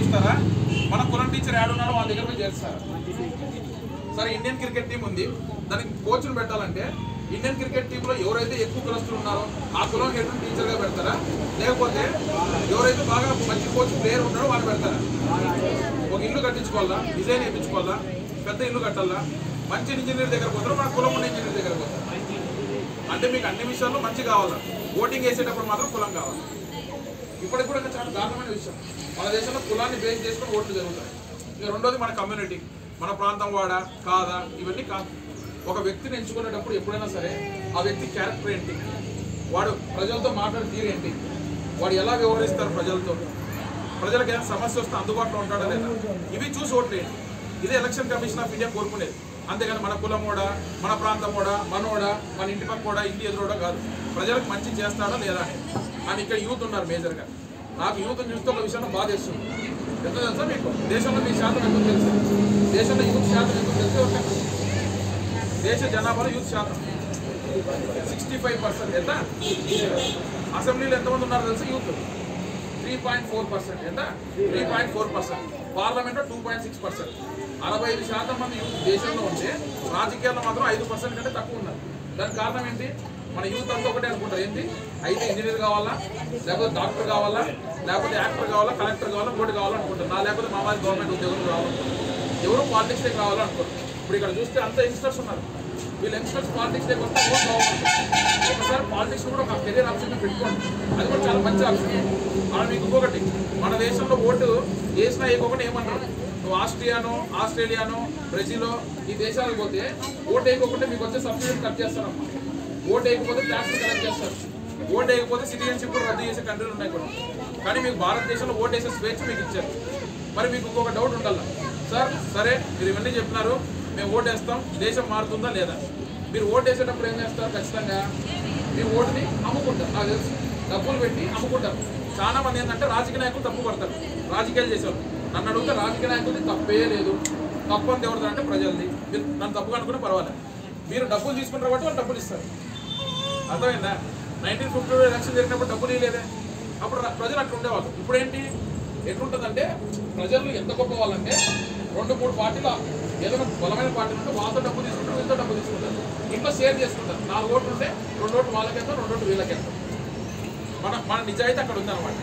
చూస్తారా? మన కులం టీచర్ ఏడున్నాడో వాళ్ళ దగ్గర పోయి చేస్తారా? సరే, ఇండియన్ క్రికెట్ టీం ఉంది, దానికి కోచ్ను పెట్టాలంటే ఇండియన్ క్రికెట్ టీంలో ఎవరైతే ఎక్కువ కులస్తులు ఉన్నారో ఆ కులం హెడ్ టీచర్గా పెడతారా? లేకపోతే ఎవరైతే బాగా మంచి కోచ్ ప్లేయర్ ఉన్నాడో వాళ్ళు పెడతారా? ఒక ఇల్లు కట్టించుకోవాలా, డిజైన్ వేయించుకోవాలా, పెద్ద ఇల్లు కట్టాలా, మంచి ఇంజనీర్ దగ్గర పోతారు, మన కులం ఉన్న ఇంజనీర్ దగ్గర పోతారు. అంటే మీకు అన్ని విషయాల్లో మంచి కావాలా, ఓటింగ్ వేసేటప్పుడు మాత్రం కులం కావాలి. ఇప్పటికి కూడా చాలా దారుణమైన విషయం, మన దేశంలో కులాన్ని బేస్ చేసుకుని ఓట్లు జరుగుతాయి. ఇక రెండోది మన కమ్యూనిటీ, మన ప్రాంతం వాడా కాదా ఇవన్నీ కాదు. ఒక వ్యక్తిని ఎంచుకునేటప్పుడు ఎప్పుడైనా సరే ఆ వ్యక్తి క్యారెక్టర్ ఏంటి, వాడు ప్రజలతో మాట్లాడే తీరు ఏంటి, వాడు ఎలా వ్యవహరిస్తారు ప్రజలతో, ప్రజలకు ఏదైనా సమస్య వస్తే అందుబాటులో ఉంటాడా లేదా, ఇవి చూసి ఓట్లేయండి. ఇదే ఎలక్షన్ కమిషన్ ఆఫ్ ఇండియా కోరుకునేది. అంతేగాని మన కులమోడా, మన ప్రాంతమోడా, మనోడా, మన ఇంటి పక్కోడా, ఇంటి ఎదురోడా కాదు, ప్రజలకు మంచి చేస్తాడా లేదా అని. ఇక్కడ యూత్ ఉన్నారు మేజర్గా. నాకు యూత్ చూస్తే ఒక విషయంలో బాధేస్తుంది. ఎంత తెలుసా మీకు? దేశంలో మీ శాతం ఎందుకు తెలుసు? దేశంలో యూత్ శాతం ఎందుకు తెలుసు? దేశ జనాభాలో యూత్ శాతం 65%. ఎంత? అసెంబ్లీలో ఎంతమంది ఉన్నారో తెలుసు? యూత్ 3.4%. ఎంత? 3.4%. పార్లమెంట్లో 2.6%. 65% మంది యూత్ దేశంలో ఉంటే రాజకీయాల్లో మాత్రం 5% కంటే తక్కువ ఉన్నారు. దానికి కారణం ఏంటి? మన యూత్ అంతా ఒకటే అనుకుంటారు, ఏంటి? అయితే ఇంజనీర్ కావాలా, లేకపోతే డాక్టర్ కావాలా, లేకపోతే యాక్టర్ కావాలా, కలెక్టర్ కావాలా, ఇంకోటి కావాలనుకుంటారు. లేకపోతే మా వారి గవర్నమెంట్ ఉద్యోగం కావాలనుకుంటారు. ఎవరు పాలిటిక్స్ డేకి రావాలనుకోరు. ఇప్పుడు ఇక్కడ చూస్తే అంత యంగ్స్టర్స్ ఉన్నారు. వీళ్ళు యంగ్స్టర్స్ పాలిటిక్స్ డేకి వస్తే ఓట్ కావాలనుకుంటారు. ఒకసారి పాలిటిక్స్ కూడా ఒక కెరీర్ ఆప్షన్గా పెట్టుకోండి, అది కూడా చాలా మంచి ఆప్షన్. అలా మీకు ఇంకొకటి, మన దేశంలో ఓటు వేసినా వేయకుండా ఏమన్నారు? నువ్వు ఆస్ట్రేలియానో బ్రెజిలో ఈ దేశాలకు పోతే ఓటు వేయకపోతే మీకు వచ్చే సబ్సిడీ కట్ చేస్తారమ్మా. ఓటు వేయకపోతే ట్యాక్స్ కలెక్ట్ చేస్తారు. ఓటు వేయకపోతే సిటిజన్షిప్ కూడా రద్దు చేసే కంట్రీలు ఉన్నాయి కూడా. కానీ మీకు భారతదేశంలో ఓటు వేసే స్వేచ్ఛ మీకు ఇచ్చారు. మరి మీకు ఇంకొక డౌట్ ఉండాలి సార్, సరే మీరు ఇవన్నీ చెప్పినారు, మేము ఓటు వేస్తాం, దేశం మారుతుందా లేదా? మీరు ఓటు వేసేటప్పుడు ఏం చేస్తారు? ఖచ్చితంగా మీ ఓటుని అమ్ముకుంటారు. నాకు తెలుసు, డబ్బులు పెట్టి అమ్ముకుంటారు. చాలా మంది ఏంటంటే రాజకీయ నాయకులు తప్పు పడతారు. రాజకీయాలు చేసేవాళ్ళు నన్ను అడిగితే రాజకీయ నాయకులది తప్పే లేదు, తప్పు అంత ఎవరిది అంటే ప్రజలది. మీరు నన్ను తప్పుగా అనుకునే పర్వాలేదు. మీరు డబ్బులు తీసుకుంటారు కాబట్టి వాళ్ళు డబ్బులు ఇస్తారు. అర్థమైందా? 1952 ఎలక్షన్ జరిగినప్పుడు డబ్బులు ఇవ్వలేదే, అప్పుడు ప్రజలు అట్లా ఉండేవాళ్ళు. ఇప్పుడు ఏంటి ఎట్లుంటుందంటే ప్రజలు ఎంత గొప్ప వాళ్ళంటే 2-3 పార్టీలు ఏదైనా బలమైన పార్టీలు ఉంటే వాళ్ళతో డబ్బు తీసుకుంటారు, వీళ్ళతో డబ్బు తీసుకుంటారు, ఇంట్లో షేర్ చేసుకుంటారు. 4 ఓట్లు ఉంటే 2 ఓట్లు వాళ్ళకెళ్తాం, 2 ఓట్లు వీళ్ళకెళ్తాం. మన నిజాయితీ అక్కడ ఉందన్నమాట.